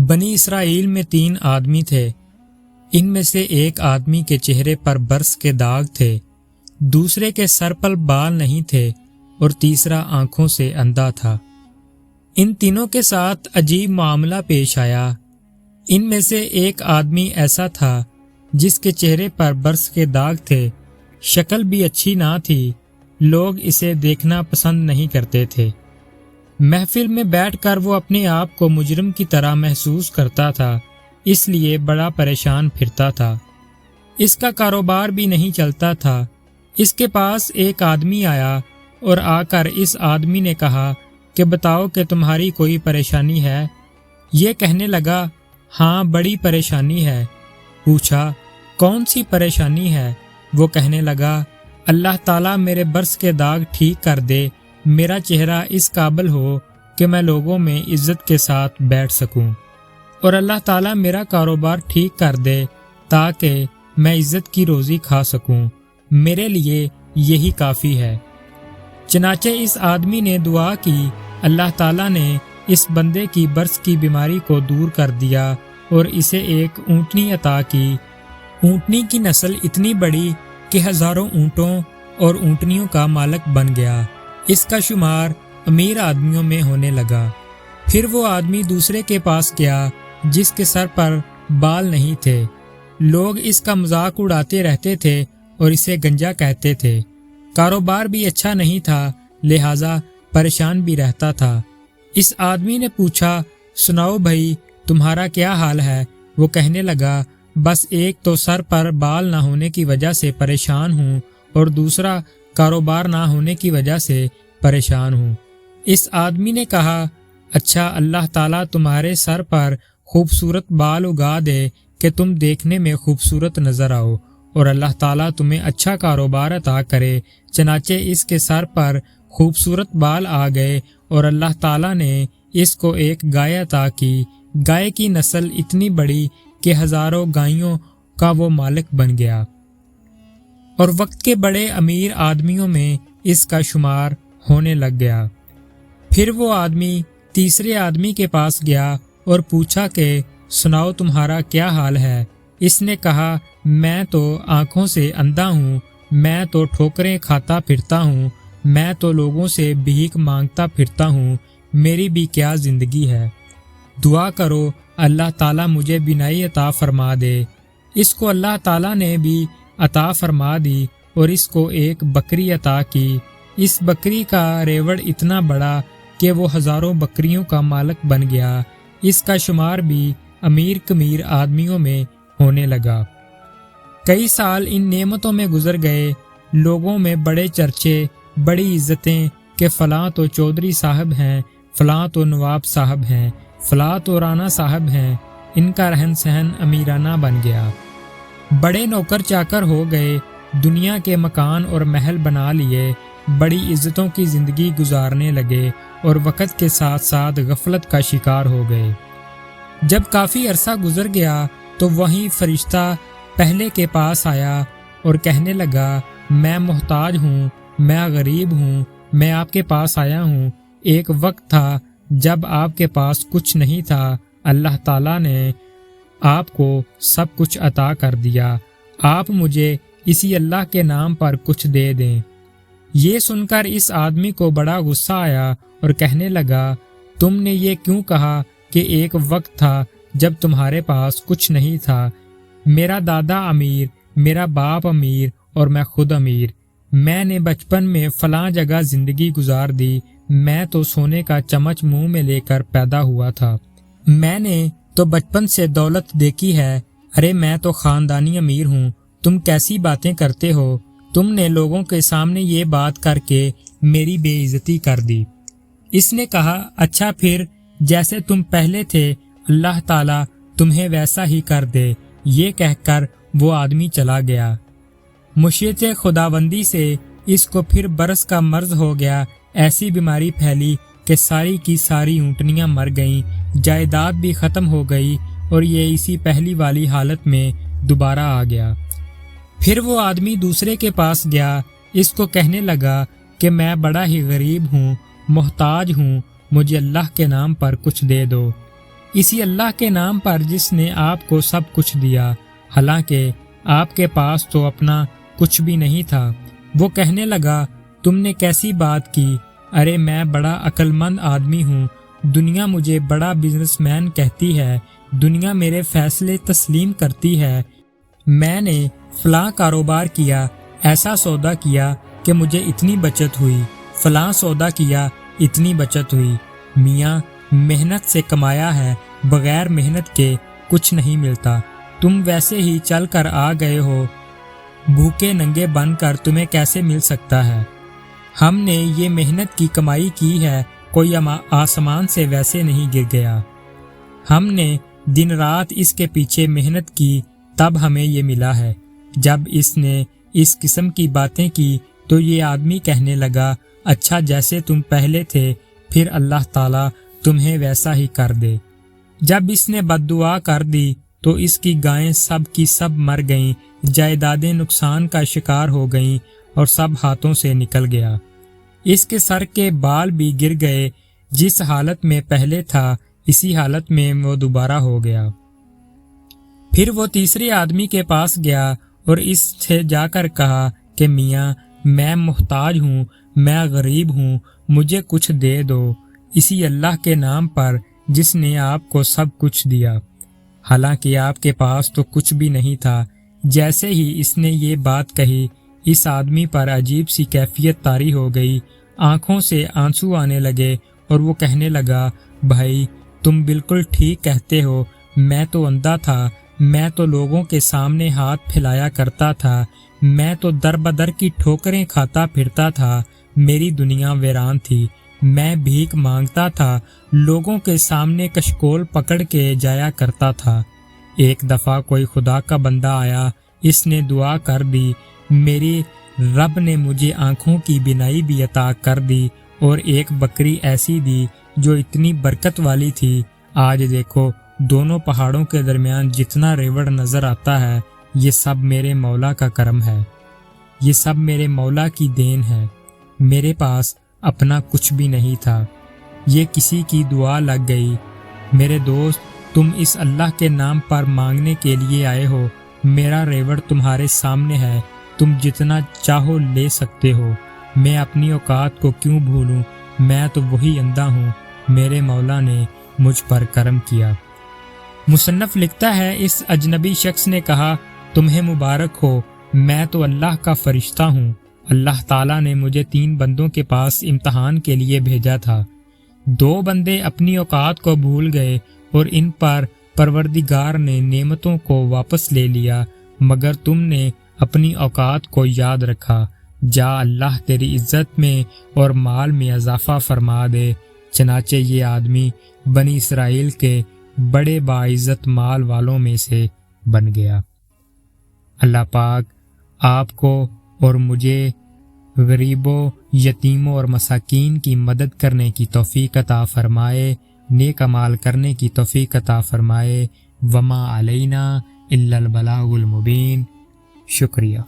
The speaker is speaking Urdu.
بنی اسرائیل میں 3 آدمی تھے۔ ان میں سے ایک آدمی کے چہرے پر برس کے داغ تھے، دوسرے کے سر پر بال نہیں تھے اور تیسرا آنکھوں سے اندھا تھا۔ ان تینوں کے ساتھ عجیب معاملہ پیش آیا۔ ان میں سے ایک آدمی ایسا تھا جس کے چہرے پر برس کے داغ تھے، شکل بھی اچھی نہ تھی، لوگ اسے دیکھنا پسند نہیں کرتے تھے۔ محفل میں بیٹھ کر وہ اپنے آپ کو مجرم کی طرح محسوس کرتا تھا، اس لیے بڑا پریشان پھرتا تھا۔ اس کا کاروبار بھی نہیں چلتا تھا۔ اس کے پاس ایک آدمی آیا اور آ کر اس آدمی نے کہا کہ بتاؤ کہ تمہاری کوئی پریشانی ہے؟ یہ کہنے لگا ہاں بڑی پریشانی ہے۔ پوچھا کون سی پریشانی ہے؟ وہ کہنے لگا اللہ تعالیٰ میرے برس کے داغ ٹھیک کر دے، میرا چہرہ اس قابل ہو کہ میں لوگوں میں عزت کے ساتھ بیٹھ سکوں، اور اللہ تعالیٰ میرا کاروبار ٹھیک کر دے تاکہ میں عزت کی روزی کھا سکوں، میرے لیے یہی کافی ہے۔ چنانچہ اس آدمی نے دعا کی، اللہ تعالیٰ نے اس بندے کی برس کی بیماری کو دور کر دیا اور اسے ایک اونٹنی عطا کی۔ اونٹنی کی نسل اتنی بڑی کہ ہزاروں اونٹوں اور اونٹنیوں کا مالک بن گیا۔ اس کا شمار امیر آدمیوں میں ہونے لگا۔ پھر وہ آدمی دوسرے کے پاس گیا جس کے سر پر بال نہیں تھے۔ لوگ اس کا مذاق اڑاتے رہتے تھے اور اسے گنجا کہتے تھے۔ کاروبار بھی اچھا نہیں تھا، لہٰذا پریشان بھی رہتا تھا۔ اس آدمی نے پوچھا سناؤ بھائی تمہارا کیا حال ہے؟ وہ کہنے لگا بس ایک تو سر پر بال نہ ہونے کی وجہ سے پریشان ہوں اور دوسرا کاروبار نہ ہونے کی وجہ سے پریشان ہوں۔ اس آدمی نے کہا اچھا اللہ تعالیٰ تمہارے سر پر خوبصورت بال اگا دے کہ تم دیکھنے میں خوبصورت نظر آؤ، اور اللہ تعالیٰ تمہیں اچھا کاروبار عطا کرے۔ چنانچہ اس کے سر پر خوبصورت بال آ گئے اور اللہ تعالیٰ نے اس کو ایک گائے عطا کی۔ گائے کی نسل اتنی بڑی کہ ہزاروں گائیوں کا وہ مالک بن گیا، اور وقت کے بڑے امیر آدمیوں میں اس کا شمار ہونے لگ گیا۔ پھر وہ آدمی تیسرے آدمی کے پاس گیا اور پوچھا کہ سناؤ تمہارا کیا حال ہے؟ اس نے کہا میں تو آنکھوں سے اندھا ہوں، میں تو ٹھوکریں کھاتا پھرتا ہوں، میں تو لوگوں سے بھیک مانگتا پھرتا ہوں، میری بھی کیا زندگی ہے؟ دعا کرو اللہ تعالیٰ مجھے بینائی عطا فرما دے۔ اس کو اللہ تعالیٰ نے بھی عطا فرما دی اور اس کو ایک بکری عطا کی۔ اس بکری کا ریوڑ اتنا بڑا کہ وہ ہزاروں بکریوں کا مالک بن گیا۔ اس کا شمار بھی امیر کمیر آدمیوں میں ہونے لگا۔ کئی سال ان نعمتوں میں گزر گئے، لوگوں میں بڑے چرچے، بڑی عزتیں کہ فلاں تو چودھری صاحب ہیں، فلاں تو نواب صاحب ہیں، فلاں تو رانا صاحب ہیں۔ ان کا رہن سہن امیرانہ بن گیا۔ بڑے نوکر چاکر ہو گئے، دنیا کے مکان اور محل بنا لیے، بڑی عزتوں کی زندگی گزارنے لگے اور وقت کے ساتھ ساتھ غفلت کا شکار ہو گئے۔ جب کافی عرصہ گزر گیا تو وہیں فرشتہ پہلے کے پاس آیا اور کہنے لگا میں محتاج ہوں، میں غریب ہوں، میں آپ کے پاس آیا ہوں۔ ایک وقت تھا جب آپ کے پاس کچھ نہیں تھا، اللہ تعالیٰ نے آپ کو سب کچھ عطا کر دیا، آپ مجھے اسی اللہ کے نام پر کچھ دے دیں۔ یہ سن کر اس آدمی کو بڑا غصہ آیا اور کہنے لگا تم نے یہ کیوں کہا کہ ایک وقت تھا جب تمہارے پاس کچھ نہیں تھا؟ میرا دادا امیر، میرا باپ امیر اور میں خود امیر، میں نے بچپن میں فلاں جگہ زندگی گزار دی، میں تو سونے کا چمچ منہ میں لے کر پیدا ہوا تھا، میں نے تو بچپن سے دولت دیکھی ہے، ارے میں تو خاندانی امیر ہوں، تم کیسی باتیں کرتے ہو؟ تم نے لوگوں کے سامنے یہ بات کر کے میری بے عزتی کر دی۔ اس نے کہا اچھا پھر جیسے تم پہلے تھے اللہ تعالیٰ تمہیں ویسا ہی کر دے۔ یہ کہہ کر وہ آدمی چلا گیا۔ مشیت خداوندی سے اس کو پھر برس کا مرض ہو گیا، ایسی بیماری پھیلی کہ ساری کی ساری اونٹنیاں مر گئیں، جائیداد بھی ختم ہو گئی اور یہ اسی پہلی والی حالت میں دوبارہ آ گیا۔ پھر وہ آدمی دوسرے کے پاس گیا، اس کو کہنے لگا کہ میں بڑا ہی غریب ہوں، محتاج ہوں، مجھے اللہ کے نام پر کچھ دے دو۔ اسی اللہ کے نام پر جس نے آپ کو سب کچھ دیا، حالانکہ آپ کے پاس تو اپنا کچھ بھی نہیں تھا۔ وہ کہنے لگا، تم نے کیسی بات کی؟ ارے میں بڑا عقل مند آدمی ہوں، دنیا مجھے بڑا بزنس مین کہتی ہے، دنیا میرے فیصلے تسلیم کرتی ہے۔ میں نے فلاں کاروبار کیا، ایسا سودا کیا کہ مجھے اتنی بچت ہوئی، فلاں سودا کیا، اتنی بچت ہوئی۔ میاں محنت سے کمایا ہے، بغیر محنت کے کچھ نہیں ملتا۔ تم ویسے ہی چل کر آ گئے ہو، بھوکے ننگے بن کر تمہیں کیسے مل سکتا ہے؟ ہم نے یہ محنت کی کمائی کی ہے، کوئی آسمان سے ویسے نہیں گر گیا۔ ہم نے دن رات اس کے پیچھے محنت کی، تب ہمیں یہ ملا ہے۔ جب اس نے اس قسم کی باتیں کی تو یہ آدمی کہنے لگا، اچھا جیسے تم پہلے تھے، پھر اللہ تعالیٰ تمہیں ویسا ہی کر دے۔ جب اس نے بد دعا کر دی تو اس کی گائیں سب کی سب مر گئیں، جائیدادیں نقصان کا شکار ہو گئیں اور سب ہاتھوں سے نکل گیا۔ اس کے سر کے بال بھی گر گئے، جس حالت میں پہلے تھا اسی حالت میں وہ دوبارہ ہو گیا۔ پھر وہ تیسرے آدمی کے پاس گیا اور اس سے جا کر کہا کہ میاں میں محتاج ہوں، میں غریب ہوں، مجھے کچھ دے دو، اسی اللہ کے نام پر جس نے آپ کو سب کچھ دیا، حالانکہ آپ کے پاس تو کچھ بھی نہیں تھا۔ جیسے ہی اس نے یہ بات کہی، اس آدمی پر عجیب سی کیفیت طاری ہو گئی، آنکھوں سے آنسو آنے لگے اور وہ کہنے لگا، بھائی تم بالکل ٹھیک کہتے ہو، میں تو اندھا تھا، میں تو لوگوں کے سامنے ہاتھ پھیلایا کرتا تھا، میں تو در بدر کی ٹھوکریں کھاتا پھرتا تھا، میری دنیا ویران تھی، میں بھیک مانگتا تھا، لوگوں کے سامنے کشکول پکڑ کے جایا کرتا تھا۔ ایک دفعہ کوئی خدا کا بندہ آیا، اس نے دعا کر دی، میری رب نے مجھے آنکھوں کی بینائی بھی عطا کر دی اور ایک بکری ایسی دی جو اتنی برکت والی تھی۔ آج دیکھو دونوں پہاڑوں کے درمیان جتنا ریوڑ نظر آتا ہے، یہ سب میرے مولا کا کرم ہے، یہ سب میرے مولا کی دین ہے، میرے پاس اپنا کچھ بھی نہیں تھا، یہ کسی کی دعا لگ گئی۔ میرے دوست تم اس اللہ کے نام پر مانگنے کے لیے آئے ہو، میرا ریوڑ تمہارے سامنے ہے، تم جتنا چاہو لے سکتے ہو، میں اپنی اوقات کو کیوں بھولوں، میں تو وہی اندھا ہوں، میرے مولا نے مجھ پر کرم کیا۔ مصنف لکھتا ہے، اس اجنبی شخص نے کہا، تمہیں مبارک ہو، میں تو اللہ کا فرشتہ ہوں، اللہ تعالیٰ نے مجھے 3 بندوں کے پاس امتحان کے لیے بھیجا تھا۔ 2 بندے اپنی اوقات کو بھول گئے اور ان پر پروردگار نے نعمتوں کو واپس لے لیا، مگر تم نے اپنی اوقات کو یاد رکھا، جا اللہ تیری عزت میں اور مال میں اضافہ فرما دے۔ چنانچہ یہ آدمی بنی اسرائیل کے بڑے باعزت مال والوں میں سے بن گیا۔ اللہ پاک آپ کو اور مجھے غریبوں، یتیموں اور مساکین کی مدد کرنے کی توفیق عطا فرمائے، نیک اعمال کرنے کی توفیق عطا فرمائے۔ وما علینا الا البلاغ المبین۔ شکریہ۔